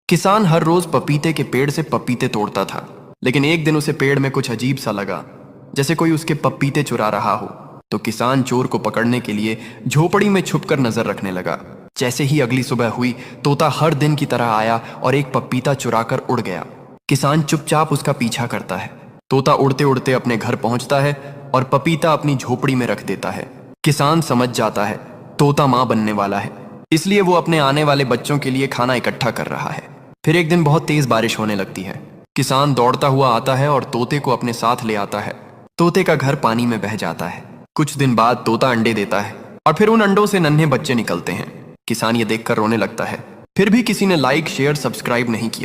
किसान हर रोज पपीते के पेड़ से पपीते तोड़ता था, लेकिन एक दिन उसे पेड़ में कुछ अजीब सा लगा, जैसे कोई उसके पपीते चुरा रहा हो। तो किसान चोर को पकड़ने के लिए झोपड़ी में छुपकर नजर रखने लगा। जैसे ही अगली सुबह हुई, तोता हर दिन की तरह आया और एक पपीता चुराकर उड़ गया। किसान चुपचाप उसका पीछा करता है। तोता उड़ते उड़ते अपने घर पहुंचता है और पपीता अपनी झोपड़ी में रख देता है। किसान समझ जाता है तोता माँ बनने वाला है, इसलिए वो अपने आने वाले बच्चों के लिए खाना इकट्ठा कर रहा है। फिर एक दिन बहुत तेज बारिश होने लगती है। किसान दौड़ता हुआ आता है और तोते को अपने साथ ले आता है। तोते का घर पानी में बह जाता है। कुछ दिन बाद तोता अंडे देता है और फिर उन अंडों से नन्हे बच्चे निकलते हैं। किसान ये देखकर रोने लगता है। फिर भी किसी ने लाइक, शेयर, सब्सक्राइब नहीं किया।